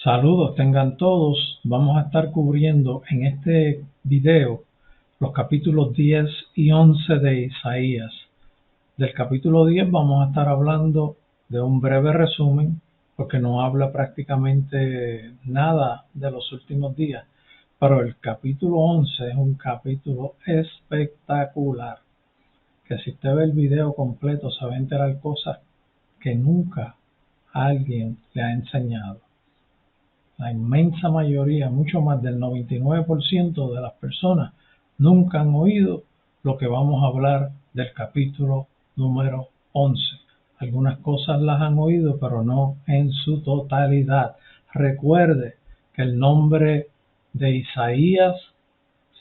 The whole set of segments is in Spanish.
Saludos tengan todos. Vamos a estar cubriendo en este video los capítulos 10 y 11 de Isaías. Del capítulo 10 vamos a estar hablando de un breve resumen porque no habla prácticamente nada de los últimos días. Pero el capítulo 11 es un capítulo espectacular, que si usted ve el video completo se va a enterar cosas que nunca alguien le ha enseñado. La inmensa mayoría, mucho más del 99% de las personas, nunca han oído lo que vamos a hablar del capítulo número 11. Algunas cosas las han oído, pero no en su totalidad. Recuerde que el nombre de Isaías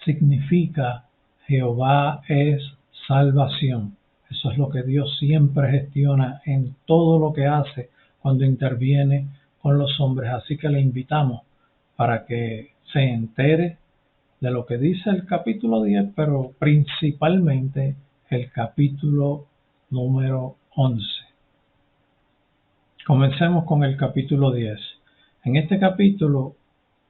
significa Jehová es salvación. Eso es lo que Dios siempre gestiona en todo lo que hace cuando interviene con los hombres. Así que le invitamos para que se entere de lo que dice el capítulo 10, pero principalmente el capítulo número 11. Comencemos con el capítulo 10. En este capítulo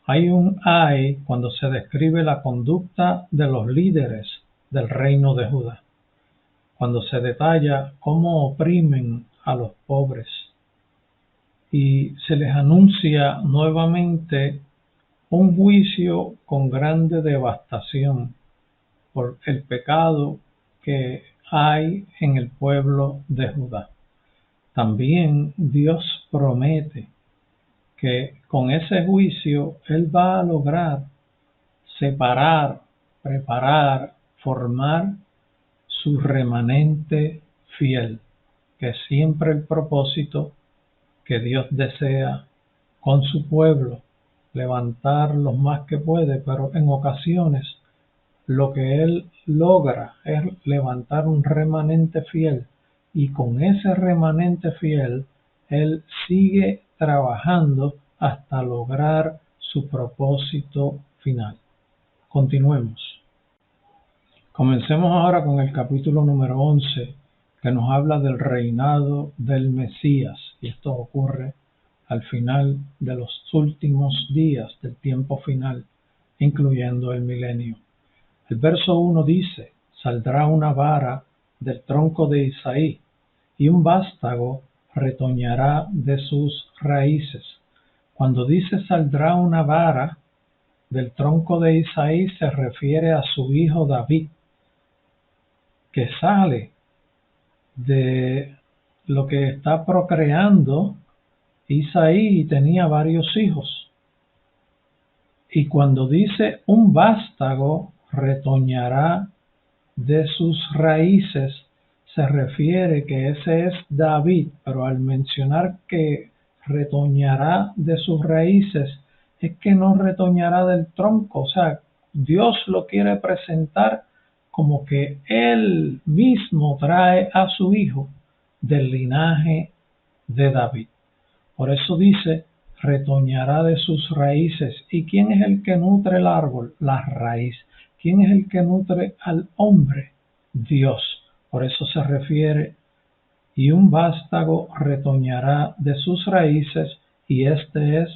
hay un ay cuando se describe la conducta de los líderes del reino de Judá, cuando se detalla cómo oprimen a los pobres y se les anuncia nuevamente un juicio con grande devastación por el pecado que hay en el pueblo de Judá. También Dios promete que con ese juicio Él va a lograr separar, preparar, formar su remanente fiel, que es siempre el propósito que Dios desea con su pueblo, levantar los más que puede, pero en ocasiones lo que Él logra es levantar un remanente fiel, y con ese remanente fiel Él sigue trabajando hasta lograr su propósito final. Continuemos. Comencemos ahora con el capítulo número 11, que nos habla del reinado del Mesías, y esto ocurre al final de los últimos días del tiempo final, incluyendo el milenio. El verso 1 dice: saldrá una vara del tronco de Isaí, y un vástago retoñará de sus raíces. Cuando dice saldrá una vara del tronco de Isaí, se refiere a su hijo David, que sale de lo que está procreando Isaí, y tenía varios hijos. Y cuando dice un vástago retoñará de sus raíces, se refiere que ese es David, pero al mencionar que retoñará de sus raíces, es que no retoñará del tronco. O sea, Dios lo quiere presentar como que Él mismo trae a su hijo del linaje de David. Por eso dice, retoñará de sus raíces. ¿Y quién es el que nutre el árbol? La raíz. ¿Quién es el que nutre al hombre? Dios. Por eso se refiere, y un vástago retoñará de sus raíces, y este es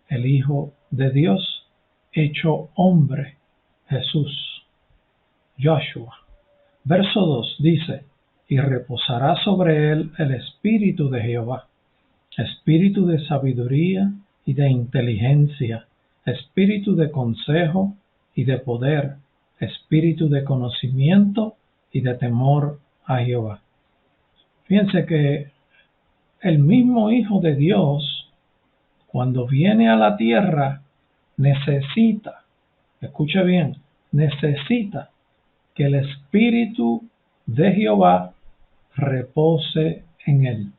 el Hijo de Dios, hecho hombre, Jesús, Joshua. Verso 2 dice: y reposará sobre él el Espíritu de Jehová, espíritu de sabiduría y de inteligencia, espíritu de consejo y de poder, espíritu de conocimiento y de temor a Jehová. Fíjense que el mismo Hijo de Dios, cuando viene a la tierra, necesita, escuche bien, necesita que el Espíritu de Jehová repose en él.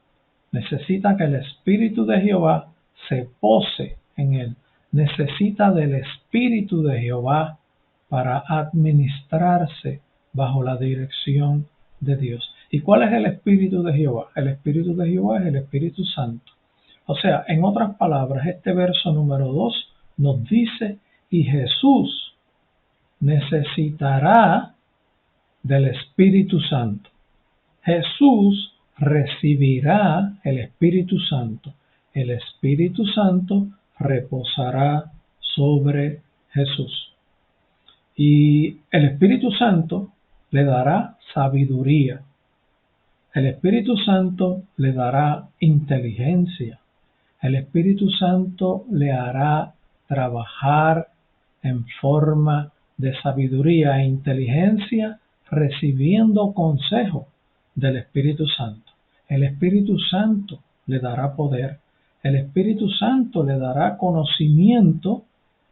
Necesita que el Espíritu de Jehová se pose en él. Necesita del Espíritu de Jehová para administrarse bajo la dirección de Dios. ¿Y cuál es el Espíritu de Jehová? El Espíritu de Jehová es el Espíritu Santo. O sea, en otras palabras, este verso número 2 nos dice: y Jesús necesitará del Espíritu Santo. Jesús recibirá el Espíritu Santo. El Espíritu Santo reposará sobre Jesús. Y el Espíritu Santo le dará sabiduría. El Espíritu Santo le dará inteligencia. El Espíritu Santo le hará trabajar en forma de sabiduría e inteligencia, recibiendo consejo del Espíritu Santo. El Espíritu Santo le dará poder. El Espíritu Santo le dará conocimiento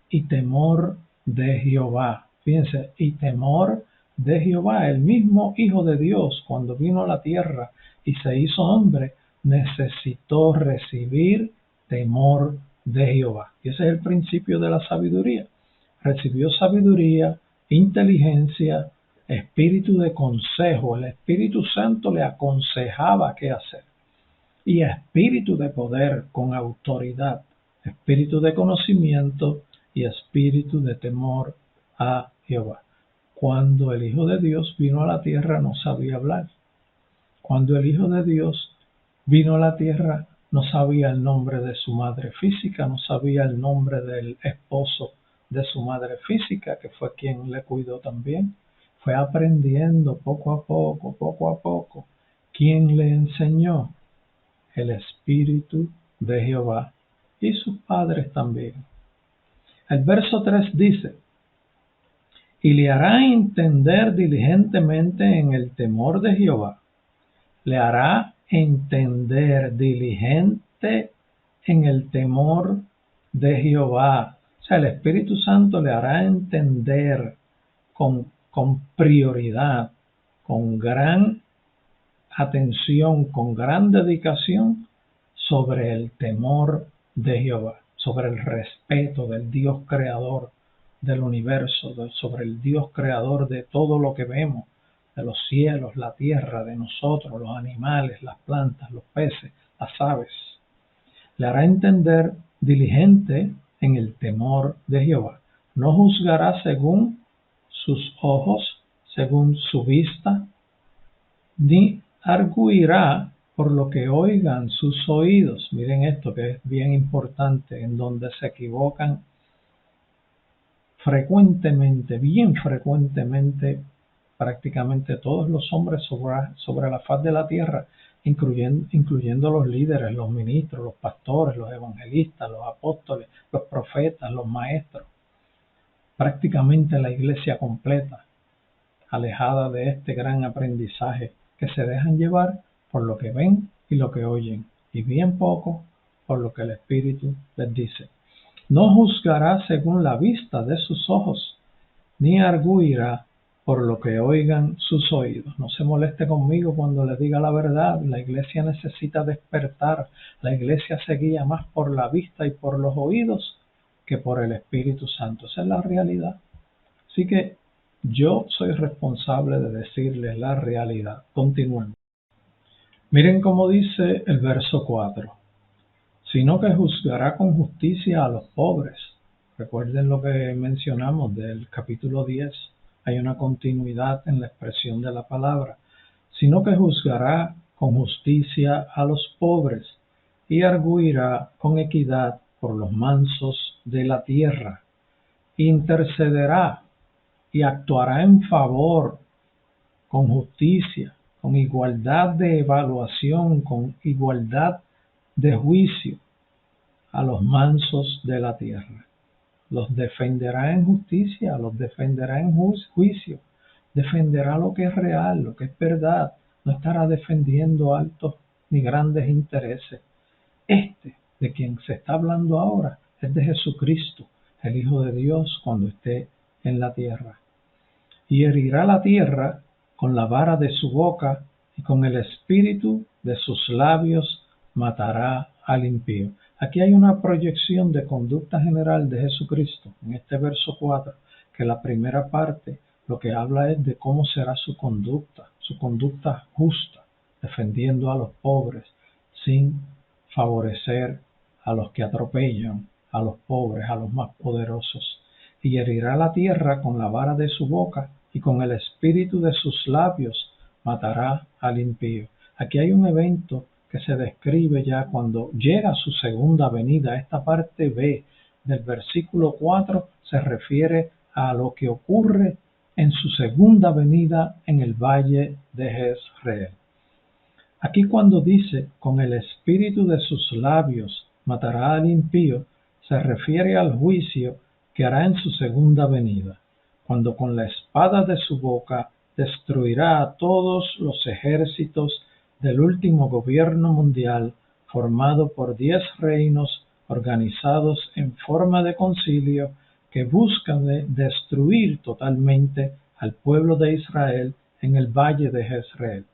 y temor de Jehová. Fíjense, y temor de Jehová. El mismo Hijo de Dios, cuando vino a la tierra y se hizo hombre, necesitó recibir temor de Jehová. Y ese es el principio de la sabiduría. Recibió sabiduría, inteligencia, espíritu de consejo. El Espíritu Santo le aconsejaba qué hacer. Y espíritu de poder con autoridad, espíritu de conocimiento y espíritu de temor a Jehová. Cuando el Hijo de Dios vino a la tierra no sabía hablar. Cuando el Hijo de Dios vino a la tierra no sabía el nombre de su madre física, no sabía el nombre del esposo de su madre física, que fue quien le cuidó también. Fue aprendiendo poco a poco. ¿Quién le enseñó? El Espíritu de Jehová y sus padres también. El verso 3 dice: y le hará entender diligentemente en el temor de Jehová. Le hará entender diligente en el temor de Jehová. O sea, el Espíritu Santo le hará entender con prioridad, con gran atención, con gran dedicación sobre el temor de Jehová, sobre el respeto del Dios creador del universo, sobre el Dios creador de todo lo que vemos, de los cielos, la tierra, de nosotros, los animales, las plantas, los peces, las aves. Le hará entender diligente en el temor de Jehová. No juzgará según sus ojos, según su vista, ni arguirá por lo que oigan sus oídos. Miren esto que es bien importante, en donde se equivocan frecuentemente, bien frecuentemente, prácticamente todos los hombres sobre la faz de la tierra, incluyendo los líderes, los ministros, los pastores, los evangelistas, los apóstoles, los profetas, los maestros, prácticamente la iglesia completa, alejada de este gran aprendizaje, que se dejan llevar por lo que ven y lo que oyen, y bien poco por lo que el Espíritu les dice. No juzgará según la vista de sus ojos, ni arguirá por lo que oigan sus oídos. No se moleste conmigo cuando le diga la verdad. La iglesia necesita despertar. La iglesia se guía más por la vista y por los oídos que por el Espíritu Santo. Esa es la realidad. Así que yo soy responsable de decirles la realidad. Continuemos. Miren cómo dice el verso 4. Sino que juzgará con justicia a los pobres. Recuerden lo que mencionamos del capítulo 10. Hay una continuidad en la expresión de la palabra. Sino que juzgará con justicia a los pobres y arguirá con equidad por los mansos de la tierra. Intercederá y actuará en favor con justicia, con igualdad de evaluación, con igualdad de juicio a los mansos de la tierra. Los defenderá en justicia, los defenderá en juicio, defenderá lo que es real, lo que es verdad, no estará defendiendo altos ni grandes intereses. De quien se está hablando ahora es de Jesucristo, el Hijo de Dios, cuando esté en la tierra. Y herirá la tierra con la vara de su boca, y con el espíritu de sus labios matará al impío. Aquí hay una proyección de conducta general de Jesucristo en este verso 4, que la primera parte lo que habla es de cómo será su conducta justa, defendiendo a los pobres, sin favorecer a los que atropellan, a los pobres, a los más poderosos. Y herirá la tierra con la vara de su boca, y con el espíritu de sus labios matará al impío. Aquí hay un evento que que se describe ya cuando llega su segunda venida. Esta parte B del versículo 4 se refiere a lo que ocurre en su segunda venida en el valle de Jezreel. Aquí cuando dice, con el espíritu de sus labios matará al impío, se refiere al juicio que hará en su segunda venida, cuando con la espada de su boca destruirá a todos los ejércitos del último gobierno mundial formado por 10 reinos organizados en forma de concilio que buscan destruir totalmente al pueblo de Israel en el valle de Jezreel.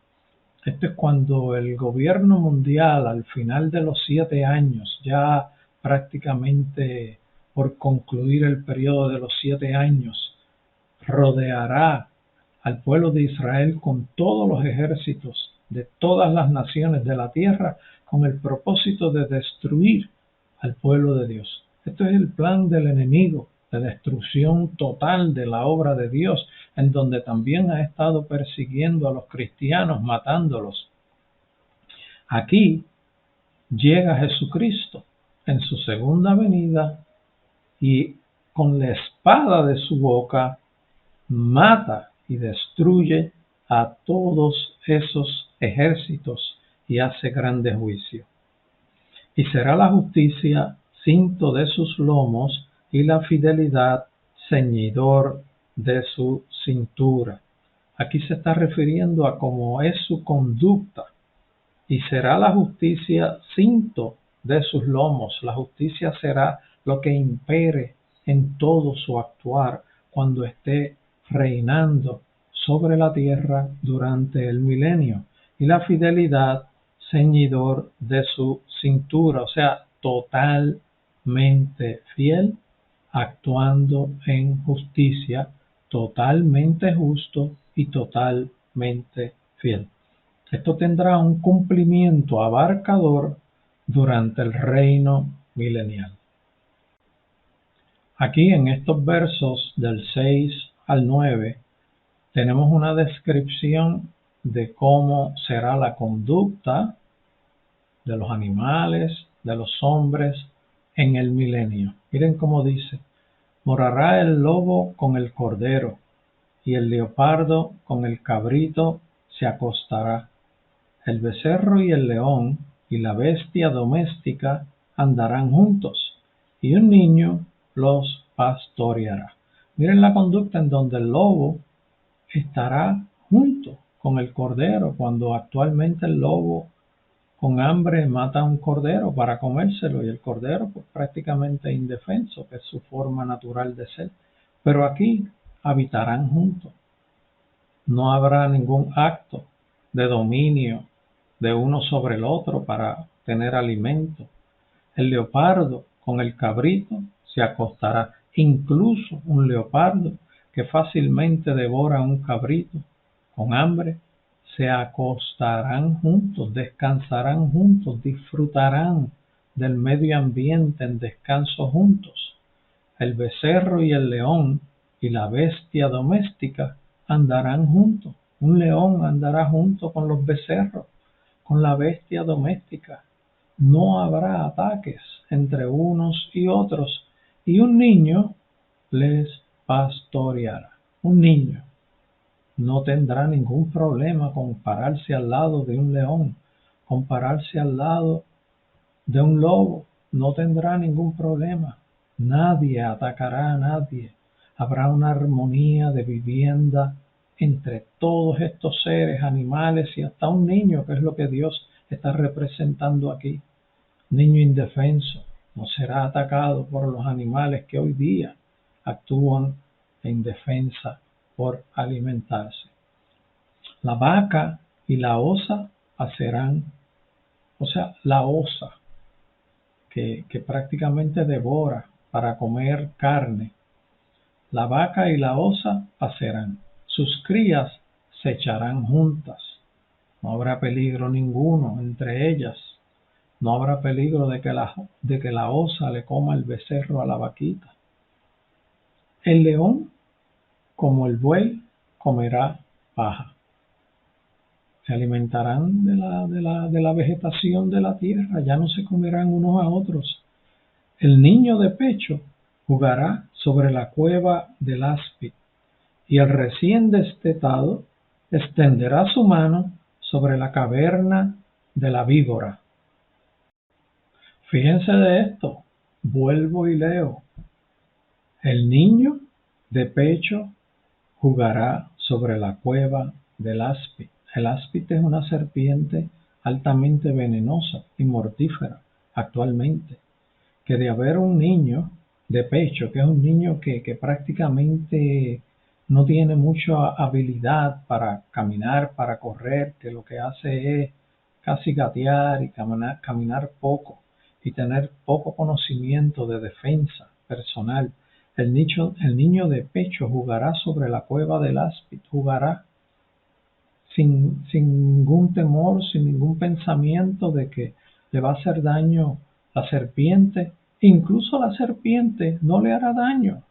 Esto es cuando el gobierno mundial, al final de los 7 años, ya prácticamente por concluir el periodo de los 7 años, rodeará al pueblo de Israel con todos los ejércitos de todas las naciones de la tierra con el propósito de destruir al pueblo de Dios. Esto es el plan del enemigo, de destrucción total de la obra de Dios, en donde también ha estado persiguiendo a los cristianos, matándolos. Aquí llega Jesucristo en su segunda venida y con la espada de su boca mata y destruye a todos esos ejércitos y hace grande juicio. Y será la justicia cinto de sus lomos y la fidelidad ceñidor de su cintura. Aquí se está refiriendo a cómo es su conducta. Y será la justicia cinto de sus lomos. La justicia será lo que impere en todo su actuar cuando esté reinando sobre la tierra durante el milenio. Y la fidelidad ceñidor de su cintura, o sea, totalmente fiel, actuando en justicia, totalmente justo y totalmente fiel. Esto tendrá un cumplimiento abarcador durante el reino milenial. Aquí en estos versos del 6 al 9 tenemos una descripción de cómo será la conducta de los animales, de los hombres en el milenio. Miren cómo dice: morará el lobo con el cordero, y el leopardo con el cabrito se acostará. El becerro y el león y la bestia doméstica andarán juntos, y un niño los pastoreará. Miren la conducta en donde el lobo estará junto con el cordero, cuando actualmente el lobo con hambre mata a un cordero para comérselo, y el cordero pues prácticamente indefenso, que es su forma natural de ser. Pero aquí habitarán juntos. No habrá ningún acto de dominio de uno sobre el otro para tener alimento. El leopardo con el cabrito se acostará. Incluso un leopardo que fácilmente devora a un cabrito con hambre, se acostarán juntos, descansarán juntos, disfrutarán del medio ambiente en descanso juntos. El becerro y el león y la bestia doméstica andarán juntos. Un león andará junto con los becerros, con la bestia doméstica. No habrá ataques entre unos y otros, y un niño les pastoreará. Un niño no tendrá ningún problema con pararse al lado de un león, con pararse al lado de un lobo. No tendrá ningún problema. Nadie atacará a nadie. Habrá una armonía de vivienda entre todos estos seres, animales y hasta un niño, que es lo que Dios está representando aquí. Niño indefenso no será atacado por los animales que hoy día actúan en defensa por alimentarse. La vaca y la osa hacerán, o sea, la osa que prácticamente devora para comer carne. La vaca y la osa pasarán, sus crías se echarán juntas. No habrá peligro ninguno entre ellas. No habrá peligro de que la osa le coma el becerro a la vaquita. El león, como el buey, comerá paja. Se alimentarán de la vegetación de la tierra, ya no se comerán unos a otros. El niño de pecho jugará sobre la cueva del áspid, y el recién destetado extenderá su mano sobre la caverna de la víbora. Fíjense de esto, vuelvo y leo. El niño de pecho jugará sobre la cueva del áspid. El áspid es una serpiente altamente venenosa y mortífera actualmente, que de haber un niño de pecho, que es un niño que prácticamente no tiene mucha habilidad para caminar, para correr, que lo que hace es casi gatear y caminar poco y tener poco conocimiento de defensa personal. El niño de pecho jugará sobre la cueva del áspid, jugará sin ningún temor, sin ningún pensamiento de que le va a hacer daño la serpiente. Incluso la serpiente no le hará daño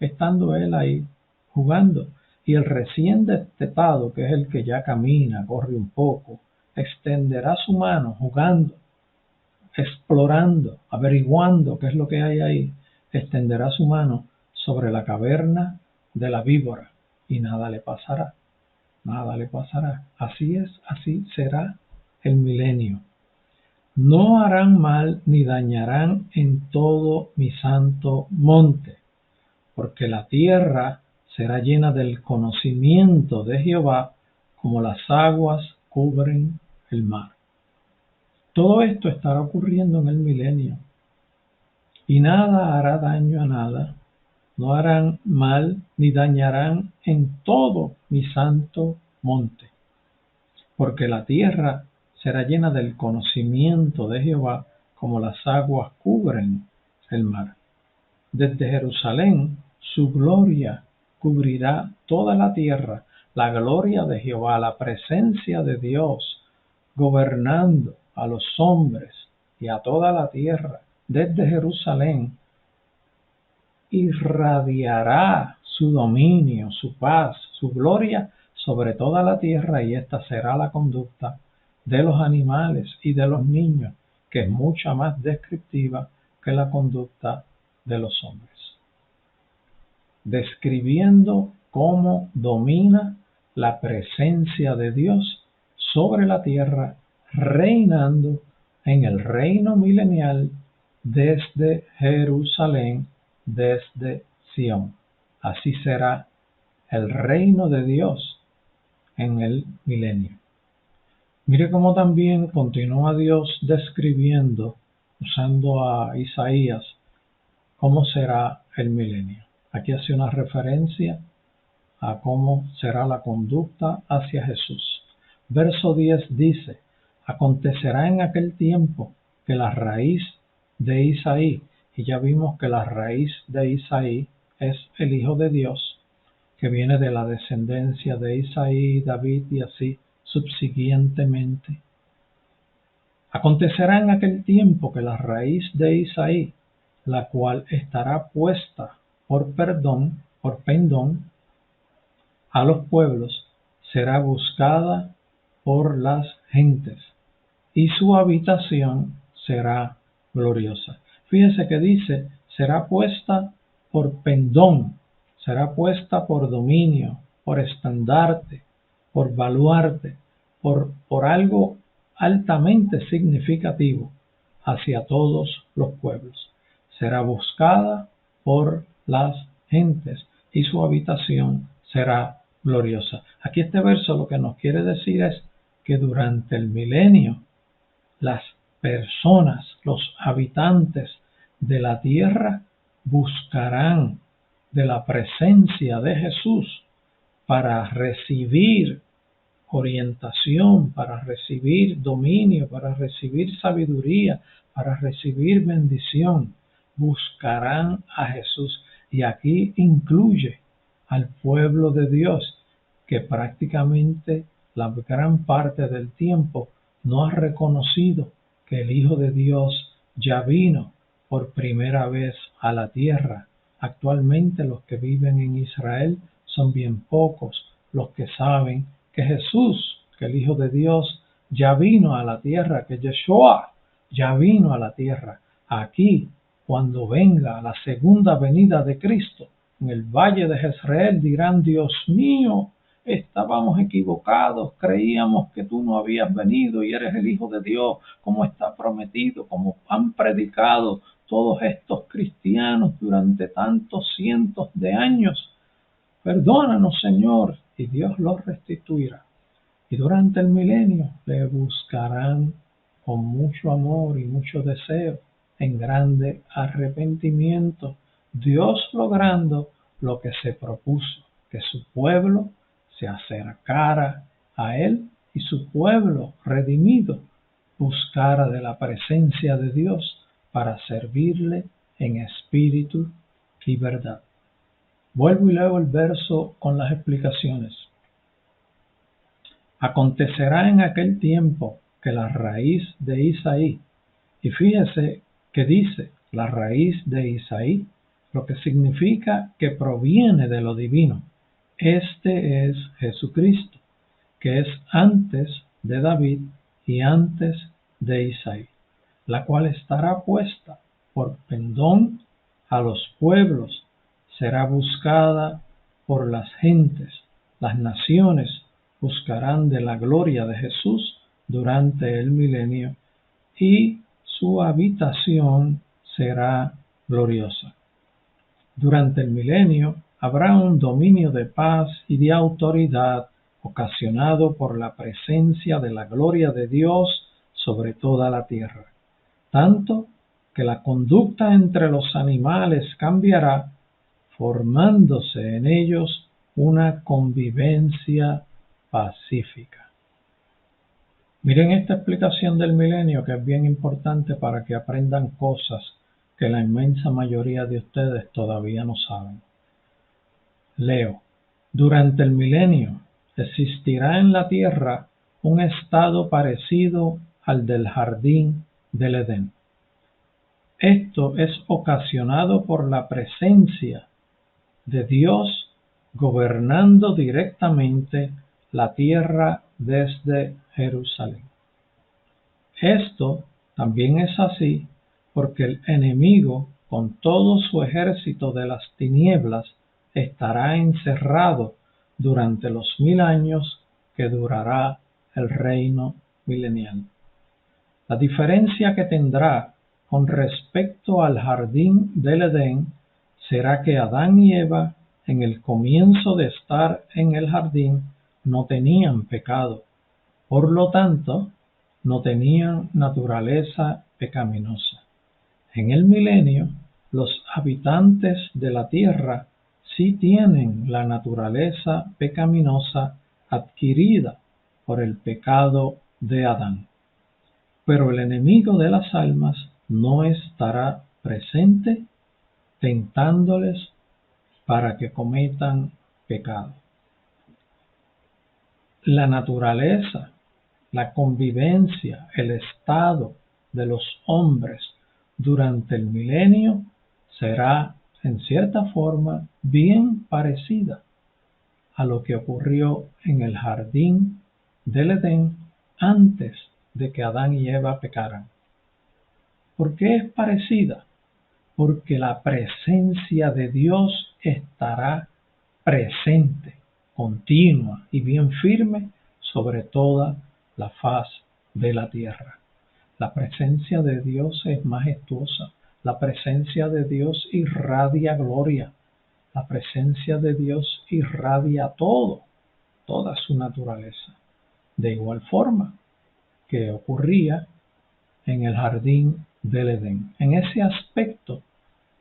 estando él ahí jugando. Y el recién destetado, que es el que ya camina, corre un poco, extenderá su mano jugando, explorando, averiguando qué es lo que hay ahí, extenderá su mano sobre la caverna de la víbora y nada le pasará. Nada le pasará. Así es, así será el milenio. No harán mal ni dañarán en todo mi santo monte, porque la tierra será llena del conocimiento de Jehová, como las aguas cubren el mar. Todo esto estará ocurriendo en el milenio, y nada hará daño a nada. No harán mal ni dañarán en todo mi santo monte, porque la tierra será llena del conocimiento de Jehová, como las aguas cubren el mar. Desde Jerusalén su gloria cubrirá toda la tierra, la gloria de Jehová, la presencia de Dios, gobernando a los hombres y a toda la tierra. Desde Jerusalén irradiará su dominio, su paz, su gloria sobre toda la tierra, y esta será la conducta de los animales y de los niños, que es mucha más descriptiva que la conducta de los hombres, describiendo cómo domina la presencia de Dios sobre la tierra, reinando en el reino milenial desde Jerusalén, desde Sión. Así será el reino de Dios en el milenio. Mire cómo también continúa Dios describiendo, usando a Isaías, cómo será el milenio. Aquí hace una referencia a cómo será la conducta hacia Jesús. Verso 10 dice: acontecerá en aquel tiempo que la raíz de Isaí, y ya vimos que la raíz de Isaí es el Hijo de Dios, que viene de la descendencia de Isaí, David y así subsiguientemente. Acontecerá en aquel tiempo que la raíz de Isaí, la cual estará puesta por pendón a los pueblos, será buscada por las gentes, y su habitación será gloriosa. Fíjese que dice, será puesta por pendón, será puesta por dominio, por estandarte, por baluarte, por algo altamente significativo hacia todos los pueblos. Será buscada por las gentes y su habitación será gloriosa. Aquí este verso lo que nos quiere decir es que durante el milenio las personas, los habitantes de la tierra buscarán de la presencia de Jesús para recibir orientación, para recibir dominio, para recibir sabiduría, para recibir bendición. Buscarán a Jesús, y aquí incluye al pueblo de Dios, que prácticamente la gran parte del tiempo no ha reconocido que el Hijo de Dios ya vino por primera vez a la tierra. Actualmente los que viven en Israel son bien pocos los que saben que que el Hijo de Dios ya vino a la tierra, que Yeshua ya vino a la tierra. Aquí, cuando venga la segunda venida de Cristo, en el valle de Jezreel dirán: Dios mío, estábamos equivocados, creíamos que tú no habías venido y eres el Hijo de Dios, como está prometido, como han predicado todos estos cristianos durante tantos cientos de años. Perdónanos, Señor, y Dios los restituirá. Y durante el milenio le buscarán con mucho amor y mucho deseo, en grande arrepentimiento, Dios logrando lo que se propuso, que su pueblo se acercara a Él y su pueblo redimido buscara de la presencia de Dios para servirle en espíritu y verdad. Vuelvo y leo el verso con las explicaciones. Acontecerá en aquel tiempo que la raíz de Isaí, y fíjese que dice la raíz de Isaí, lo que significa que proviene de lo divino. Este es Jesucristo, que es antes de David y antes de Isaí, la cual estará puesta por pendón a los pueblos, será buscada por las gentes, las naciones buscarán de la gloria de Jesús durante el milenio y su habitación será gloriosa. Durante el milenio habrá un dominio de paz y de autoridad ocasionado por la presencia de la gloria de Dios sobre toda la tierra, tanto que la conducta entre los animales cambiará, formándose en ellos una convivencia pacífica. Miren esta explicación del milenio, que es bien importante para que aprendan cosas que la inmensa mayoría de ustedes todavía no saben. Leo: durante el milenio existirá en la tierra un estado parecido al del jardín del Edén. Esto es ocasionado por la presencia de Dios gobernando directamente la tierra desde Jerusalén. Esto también es así porque el enemigo, con todo su ejército de las tinieblas, estará encerrado durante los 1000 años que durará el reino milenial. La diferencia que tendrá con respecto al jardín del Edén será que Adán y Eva, en el comienzo de estar en el jardín, no tenían pecado. Por lo tanto, no tenían naturaleza pecaminosa. En el milenio, los habitantes de la tierra sí tienen la naturaleza pecaminosa adquirida por el pecado de Adán. Pero el enemigo de las almas no estará presente tentándoles para que cometan pecado. La naturaleza, la convivencia, el estado de los hombres durante el milenio será, en cierta forma, bien parecida a lo que ocurrió en el jardín del Edén antes de que Adán y Eva pecaran. ¿Por qué es parecida? Porque la presencia de Dios estará presente, continua y bien firme sobre toda la faz de la tierra. La presencia de Dios es majestuosa. La presencia de Dios irradia gloria. La presencia de Dios irradia todo, toda su naturaleza. De igual forma que ocurría en el jardín del Edén. En ese aspecto,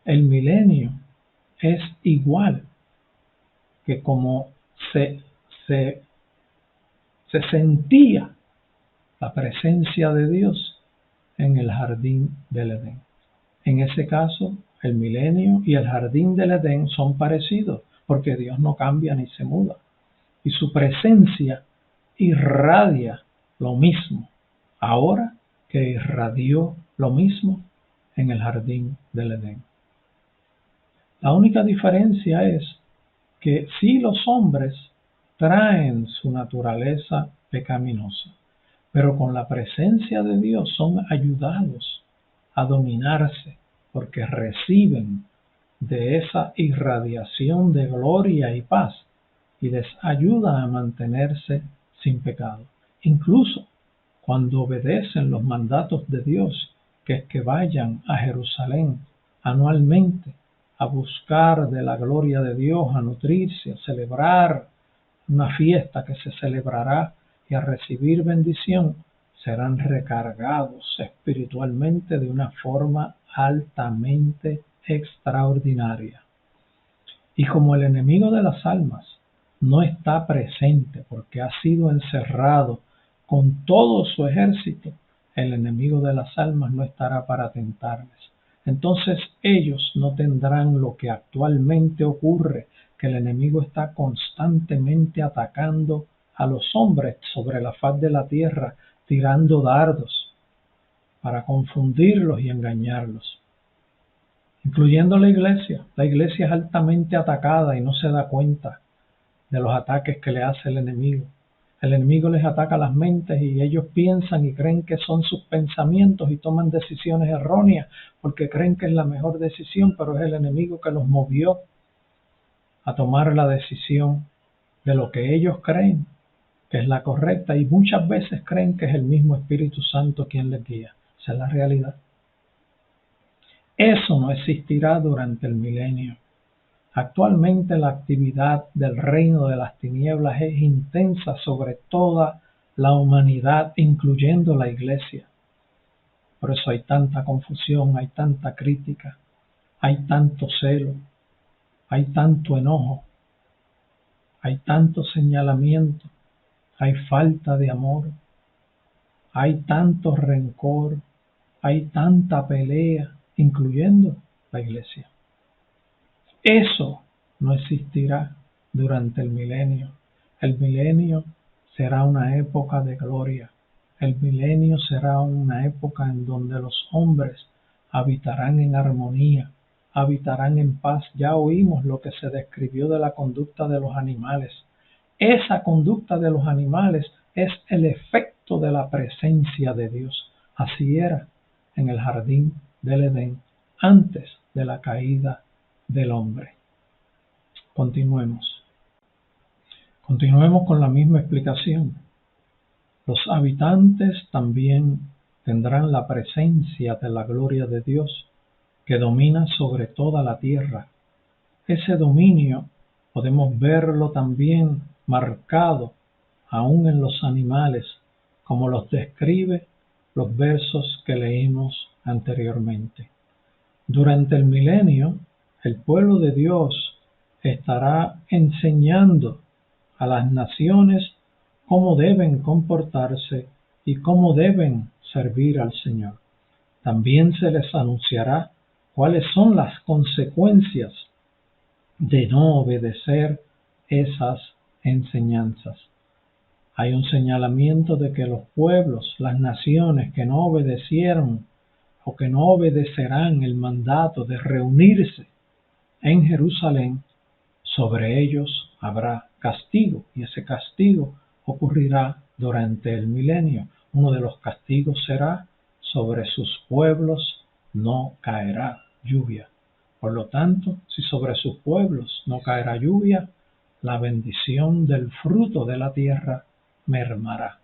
el milenio es igual que como se sentía la presencia de Dios en el jardín del Edén. En ese caso, el milenio y el jardín del Edén son parecidos, porque Dios no cambia ni se muda. Y su presencia irradia lo mismo, ahora que irradió lo mismo en el jardín del Edén. La única diferencia es que si los hombres traen su naturaleza pecaminosa, pero con la presencia de Dios son ayudados a dominarse porque reciben de esa irradiación de gloria y paz y les ayuda a mantenerse sin pecado. Incluso cuando obedecen los mandatos de Dios, que es que vayan a Jerusalén anualmente a buscar de la gloria de Dios, a nutrirse, a celebrar una fiesta que se celebrará y a recibir bendición, serán recargados espiritualmente de una forma altamente extraordinaria. Y como el enemigo de las almas no está presente porque ha sido encerrado con todo su ejército, el enemigo de las almas no estará para tentarles. Entonces ellos no tendrán lo que actualmente ocurre, que el enemigo está constantemente atacando a los hombres sobre la faz de la tierra, tirando dardos para confundirlos y engañarlos, incluyendo la iglesia. La iglesia es altamente atacada y no se da cuenta de los ataques que le hace el enemigo. El enemigo les ataca las mentes y ellos piensan y creen que son sus pensamientos y toman decisiones erróneas porque creen que es la mejor decisión, pero es el enemigo que los movió a tomar la decisión de lo que ellos creen que es la correcta y muchas veces creen que es el mismo Espíritu Santo quien les guía. Esa es la realidad. Eso no existirá durante el milenio. Actualmente la actividad del reino de las tinieblas es intensa sobre toda la humanidad, incluyendo la iglesia. Por eso hay tanta confusión, hay tanta crítica, hay tanto celo, hay tanto enojo, hay tanto señalamiento, hay falta de amor, hay tanto rencor, hay tanta pelea, incluyendo la iglesia. Eso no existirá durante el milenio. El milenio será una época de gloria. El milenio será una época en donde los hombres habitarán en armonía, habitarán en paz. Ya oímos lo que se describió de la conducta de los animales. Esa conducta de los animales es el efecto de la presencia de Dios. Así era en el jardín del Edén antes de la caída del hombre. Continuemos con la misma explicación. Los habitantes también tendrán la presencia de la gloria de Dios que domina sobre toda la tierra. Ese dominio podemos verlo también marcado aún en los animales, como los describe los versos que leímos anteriormente. Durante el milenio, el pueblo de Dios estará enseñando a las naciones cómo deben comportarse y cómo deben servir al Señor. También se les anunciará cuáles son las consecuencias de no obedecer esas enseñanzas. Hay un señalamiento de que los pueblos, las naciones que no obedecieron o que no obedecerán el mandato de reunirse en Jerusalén, sobre ellos habrá castigo, y ese castigo ocurrirá durante el milenio. Uno de los castigos será: sobre sus pueblos no caerá lluvia. Por lo tanto, si sobre sus pueblos no caerá lluvia, la bendición del fruto de la tierra mermará.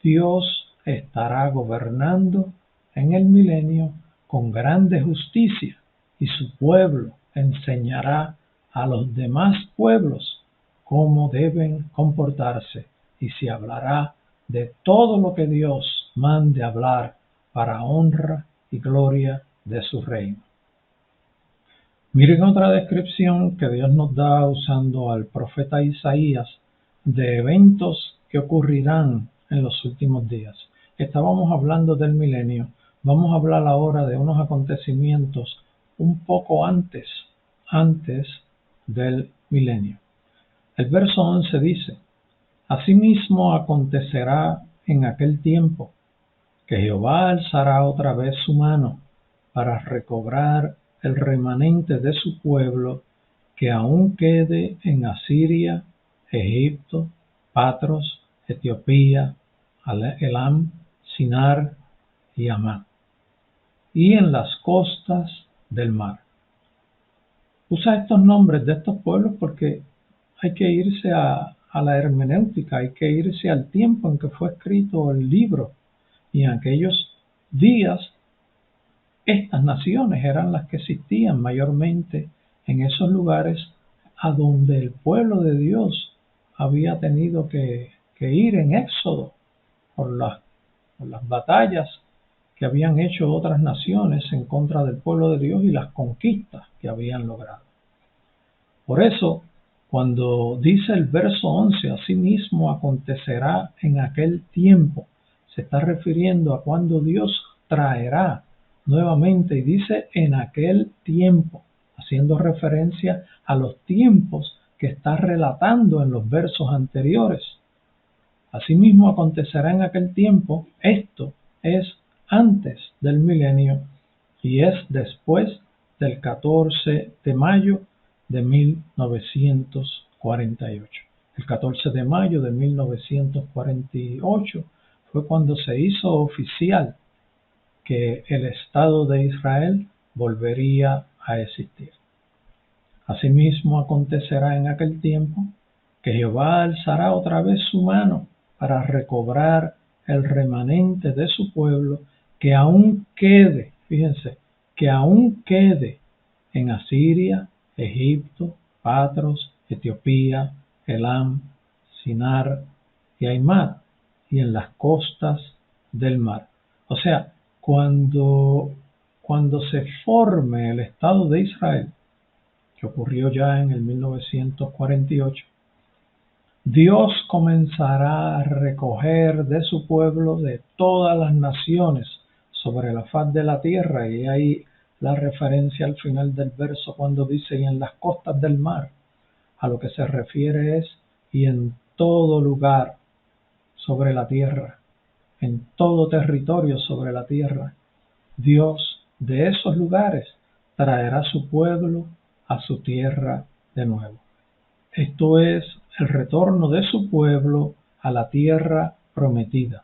Dios estará gobernando en el milenio con grande justicia y su pueblo enseñará a los demás pueblos cómo deben comportarse y se hablará de todo lo que Dios mande hablar para honra y gloria de su reino. Miren otra descripción que Dios nos da usando al profeta Isaías de eventos que ocurrirán en los últimos días. Estábamos hablando del milenio, vamos a hablar ahora de unos acontecimientos un poco antes del milenio. El verso 11 dice: Asimismo acontecerá en aquel tiempo que Jehová alzará otra vez su mano para recobrar el remanente de su pueblo que aún quede en Asiria, Egipto, Patros, Etiopía, Elam, Sinar y Amán, y en las costas del mar. Usa estos nombres de estos pueblos porque hay que irse a la hermenéutica, hay que irse al tiempo en que fue escrito el libro, y en aquellos días estas naciones eran las que existían mayormente en esos lugares a donde el pueblo de Dios había tenido que ir en éxodo por las batallas que habían hecho otras naciones en contra del pueblo de Dios y las conquistas que habían logrado. Por eso, cuando dice el verso 11, asimismo acontecerá en aquel tiempo, se está refiriendo a cuando Dios traerá nuevamente, y dice en aquel tiempo, haciendo referencia a los tiempos que está relatando en los versos anteriores. Asimismo acontecerá en aquel tiempo, esto es antes del milenio y es después del 14 de mayo de 1948. El 14 de mayo de 1948 fue cuando se hizo oficial que el Estado de Israel volvería a existir. Asimismo acontecerá en aquel tiempo que Jehová alzará otra vez su mano para recobrar el remanente de su pueblo que aún quede, fíjense, que aún quede en Asiria, Egipto, Patros, Etiopía, Elam, Sinar y Aimad, y en las costas del mar. O sea, cuando se forme el Estado de Israel, que ocurrió ya en el 1948, Dios comenzará a recoger de su pueblo de todas las naciones sobre la faz de la tierra, y ahí la referencia al final del verso cuando dice y en las costas del mar, a lo que se refiere es y en todo lugar sobre la tierra, en todo territorio sobre la tierra. Dios de esos lugares traerá su pueblo a su tierra de nuevo. Esto es el retorno de su pueblo a la tierra prometida,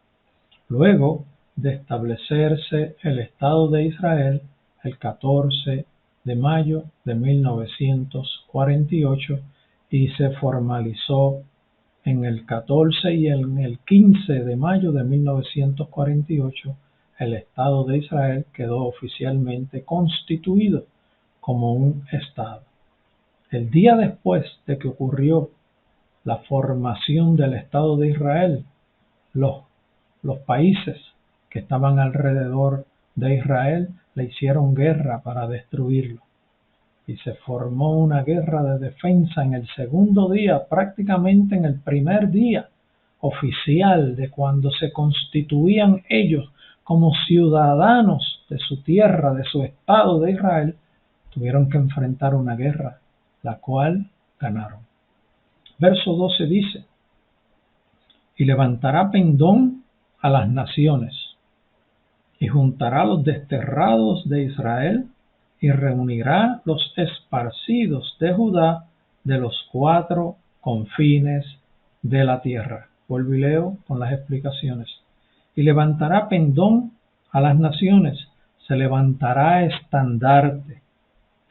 luego de establecerse el Estado de Israel el 14 de mayo de 1948 y se formalizó en el 14 y en el 15 de mayo de 1948, el Estado de Israel quedó oficialmente constituido como un Estado. El día después de que ocurrió la formación del Estado de Israel, los países que estaban alrededor de Israel le hicieron guerra para destruirlo. Y se formó una guerra de defensa en el segundo día, prácticamente en el primer día oficial de cuando se constituían ellos como ciudadanos de su tierra, de su Estado de Israel. Tuvieron que enfrentar una guerra, la cual ganaron. Verso 12 dice: y levantará pendón a las naciones, y juntará los desterrados de Israel, y reunirá los esparcidos de Judá de los 4 confines de la tierra. Vuelvo y leo con las explicaciones. Y levantará pendón a las naciones, se levantará estandarte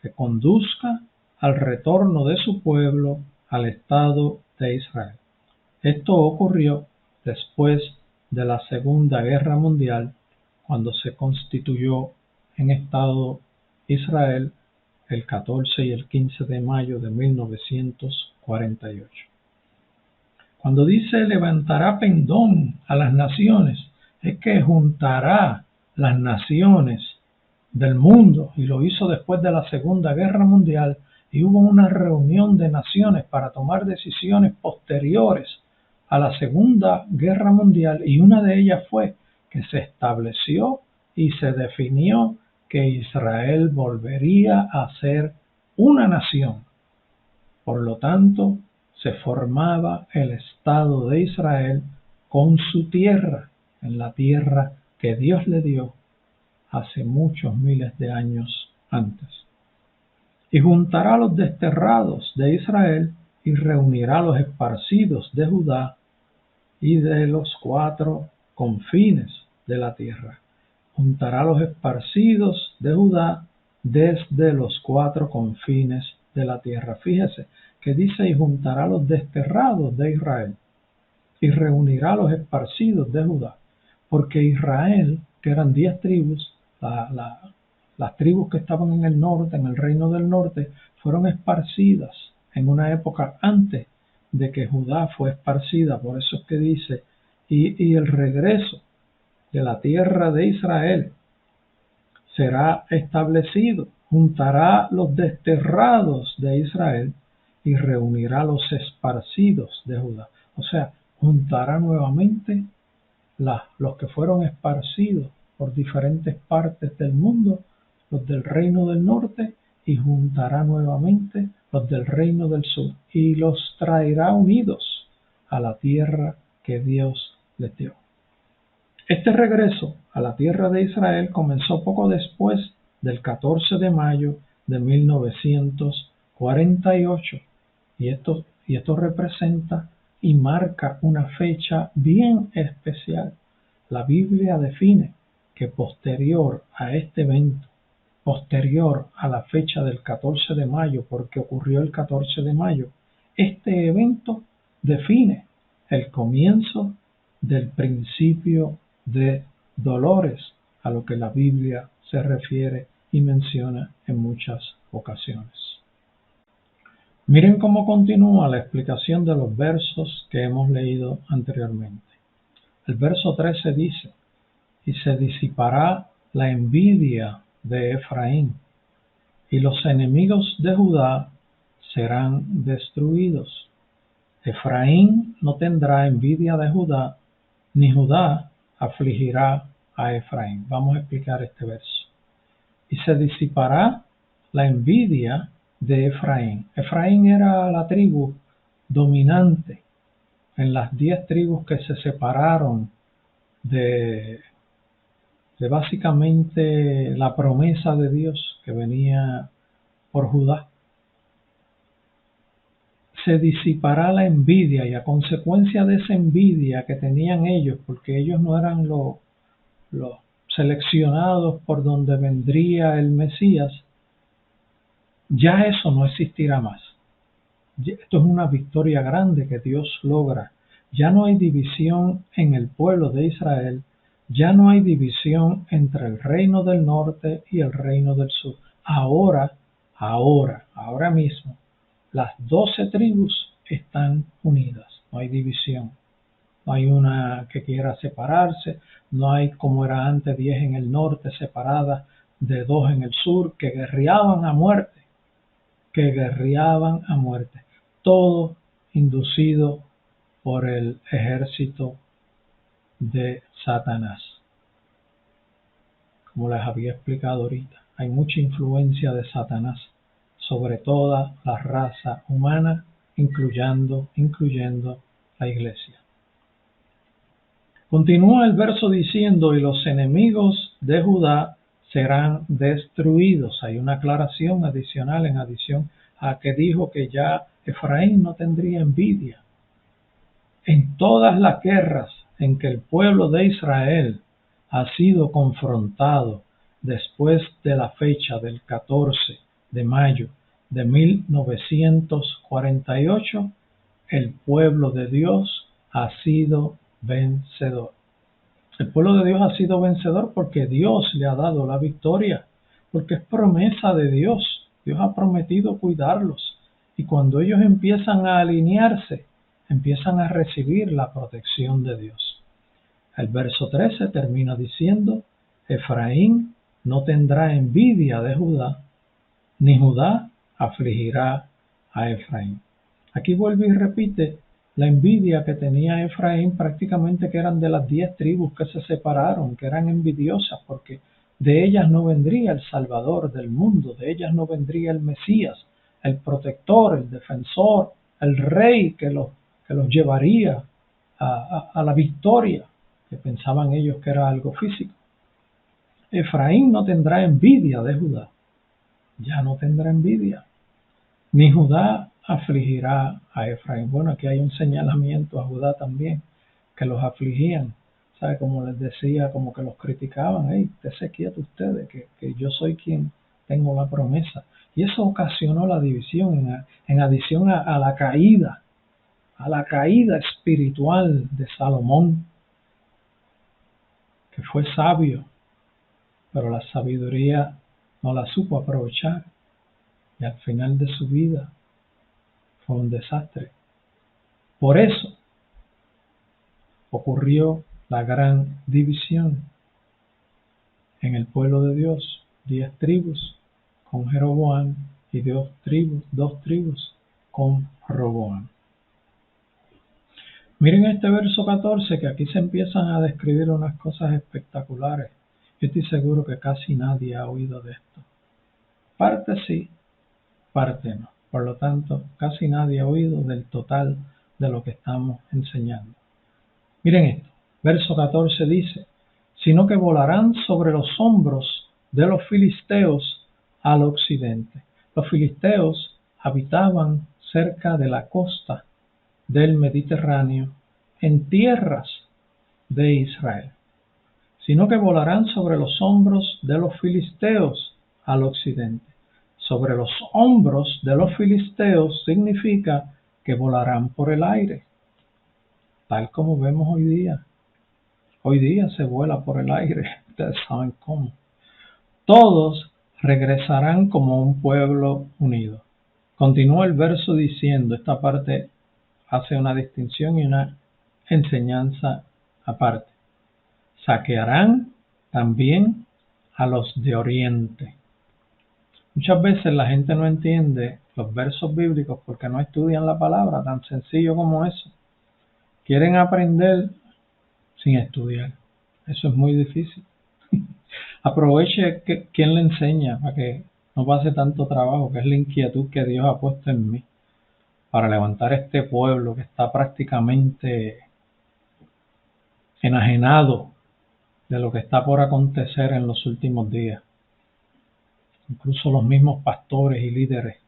que conduzca al retorno de su pueblo al Estado de Israel. Esto ocurrió después de la Segunda Guerra Mundial, cuando se constituyó en Estado Israel el 14 y el 15 de mayo de 1948. Cuando dice levantará pendón a las naciones, es que juntará las naciones del mundo, y lo hizo después de la Segunda Guerra Mundial, y hubo una reunión de naciones para tomar decisiones posteriores a la Segunda Guerra Mundial, y una de ellas fue que se estableció y se definió que Israel volvería a ser una nación. Por lo tanto, se formaba el Estado de Israel con su tierra, en la tierra que Dios le dio hace muchos miles de años antes. Y juntará a los desterrados de Israel y reunirá los esparcidos de Judá y de los 4 confines de la tierra. Juntará los esparcidos de Judá desde los 4 confines de la tierra. Fíjese que dice: y juntará los desterrados de Israel y reunirá los esparcidos de Judá, porque Israel, que eran 10 tribus, las tribus que estaban en el norte, en el reino del norte, fueron esparcidas en una época antes de que Judá fue esparcida. Por eso es que dice: y el regreso de la tierra de Israel será establecido, juntará los desterrados de Israel y reunirá los esparcidos de Judá. O sea, juntará nuevamente los que fueron esparcidos por diferentes partes del mundo, los del reino del norte, y juntará nuevamente los del reino del sur, y los traerá unidos a la tierra que Dios les dio. Este regreso a la tierra de Israel comenzó poco después del 14 de mayo de 1948, y esto representa y marca una fecha bien especial. La Biblia define que posterior a este evento, posterior a la fecha del 14 de mayo, porque ocurrió el 14 de mayo, este evento define el comienzo del principio de dolores, a lo que la Biblia se refiere y menciona en muchas ocasiones. Miren cómo continúa la explicación de los versos que hemos leído anteriormente. El verso 13 dice: y se disipará la envidia de Efraín, y los enemigos de Judá serán destruidos. Efraín no tendrá envidia de Judá, ni Judá afligirá a Efraín. Vamos a explicar este verso. Y se disipará la envidia de Efraín. Efraín era la tribu dominante en las 10 tribus que se separaron de básicamente la promesa de Dios que venía por Judá. Se disipará la envidia, y a consecuencia de esa envidia que tenían ellos, porque ellos no eran los seleccionados por donde vendría el Mesías, ya eso no existirá más. Esto es una victoria grande que Dios logra. Ya no hay división en el pueblo de Israel, ya no hay división entre el reino del norte y el reino del sur. Ahora mismo, las 12 tribus están unidas, no hay división. No hay una que quiera separarse, no hay como era antes 10 en el norte separadas de 2 en el sur que guerreaban a muerte. Todo inducido por el ejército de Satanás. Como les había explicado ahorita, hay mucha influencia de Satanás sobre toda la raza humana, incluyendo la iglesia. Continúa el verso diciendo: y los enemigos de Judá serán destruidos. Hay una aclaración adicional en adición a que dijo que ya Efraín no tendría envidia. En todas las guerras en que el pueblo de Israel ha sido confrontado después de la fecha del 14 de mayo de 1948, el pueblo de Dios ha sido vencedor. El pueblo de Dios ha sido vencedor porque Dios le ha dado la victoria, porque es promesa de Dios. Dios ha prometido cuidarlos, y cuando ellos empiezan a alinearse, empiezan a recibir la protección de Dios. El verso 13 termina diciendo: Efraín no tendrá envidia de Judá, ni Judá afligirá a Efraín. Aquí vuelve y repite la envidia que tenía Efraín, prácticamente que eran de las 10 tribus que se separaron, que eran envidiosas porque de ellas no vendría el Salvador del mundo, de ellas no vendría el Mesías, el protector, el defensor, el rey que los llevaría a la victoria, que pensaban ellos que era algo físico. Efraín no tendrá envidia de Judá, ya no tendrá envidia, ni Judá afligirá a Efraín. Bueno, aquí hay un señalamiento a Judá también, que los afligían. ¿Sabe? Como les decía, como que los criticaban. Hey, estése quieto ustedes, que yo soy quien tengo la promesa. Y eso ocasionó la división en adición a la caída espiritual de Salomón, que fue sabio, pero la sabiduría no la supo aprovechar. Y al final de su vida fue un desastre. Por eso ocurrió la gran división en el pueblo de Dios, 10 tribus con Jeroboam y 2 tribus con Roboam. Miren este verso 14, que aquí se empiezan a describir unas cosas espectaculares. Yo estoy seguro que casi nadie ha oído de esto. Parte sí, parte no. Por lo tanto, casi nadie ha oído del total de lo que estamos enseñando. Miren esto, verso 14 dice: sino que volarán sobre los hombros de los filisteos al occidente. Los filisteos habitaban cerca de la costa del Mediterráneo, en tierras de Israel. Sino que volarán sobre los hombros de los filisteos al occidente. Sobre los hombros de los filisteos significa que volarán por el aire, tal como vemos hoy día. Hoy día se vuela por el aire, ustedes saben cómo. Todos regresarán como un pueblo unido. Continúa el verso diciendo, esta parte hace una distinción y una enseñanza aparte. Saquearán también a los de Oriente. Muchas veces la gente no entiende los versos bíblicos porque no estudian la palabra, tan sencillo como eso. Quieren aprender sin estudiar. Eso es muy difícil. Aproveche quien le enseña para que no pase tanto trabajo, que es la inquietud que Dios ha puesto en mí para levantar este pueblo que está prácticamente enajenado de lo que está por acontecer en los últimos días. Incluso los mismos pastores y líderes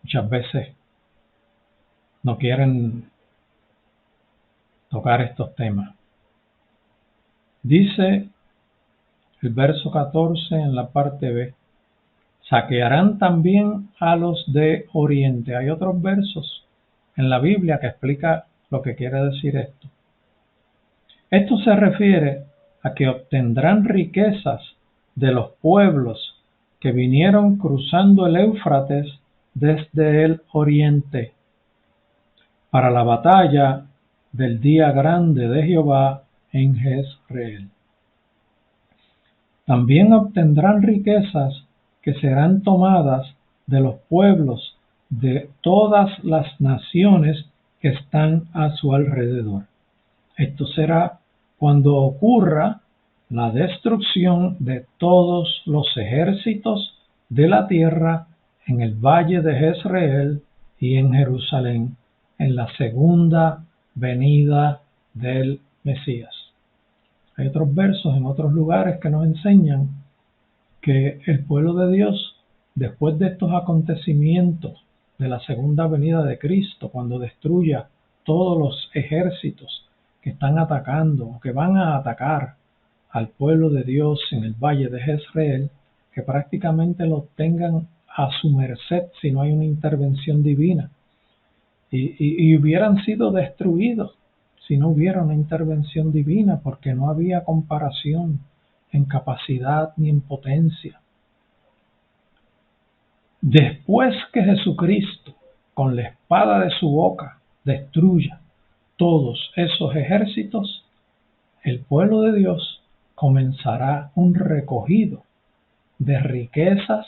muchas veces no quieren tocar estos temas. Dice el verso 14 en la parte B: saquearán también a los de Oriente. Hay otros versos en la Biblia que explica lo que quiere decir esto. Esto se refiere a que obtendrán riquezas de los pueblos que vinieron cruzando el Éufrates desde el oriente para la batalla del día grande de Jehová en Jezreel. También obtendrán riquezas que serán tomadas de los pueblos de todas las naciones que están a su alrededor. Esto será cuando ocurra la destrucción de todos los ejércitos de la tierra en el valle de Jezreel y en Jerusalén, en la segunda venida del Mesías. Hay otros versos en otros lugares que nos enseñan que el pueblo de Dios, después de estos acontecimientos de la segunda venida de Cristo, cuando destruya todos los ejércitos que están atacando o que van a atacar al pueblo de Dios en el valle de Jezreel, que prácticamente lo tengan a su merced si no hay una intervención divina, y hubieran sido destruidos si no hubiera una intervención divina, porque no había comparación en capacidad ni en potencia. Después que Jesucristo, con la espada de su boca, destruya todos esos ejércitos, el pueblo de Dios comenzará un recogido de riquezas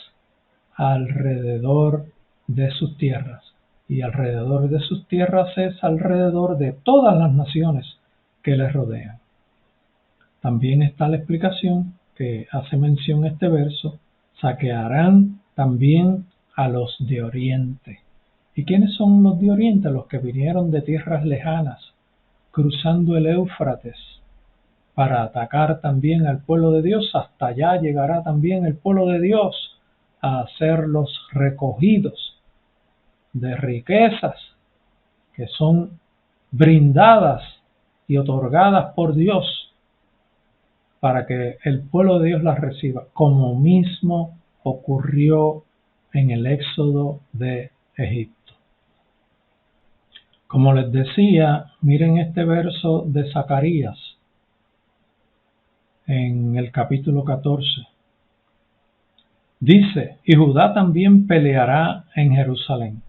alrededor de sus tierras. Y alrededor de sus tierras es alrededor de todas las naciones que les rodean. También está la explicación que hace mención este verso: saquearán también a los de Oriente. ¿Y quiénes son los de Oriente? Los que vinieron de tierras lejanas, cruzando el Éufrates, para atacar también al pueblo de Dios. Hasta allá llegará también el pueblo de Dios a ser los recogidos de riquezas que son brindadas y otorgadas por Dios para que el pueblo de Dios las reciba, como mismo ocurrió en el éxodo de Egipto. Como les decía, miren este verso de Zacarías en el capítulo 14. Dice, y Judá también peleará en Jerusalén.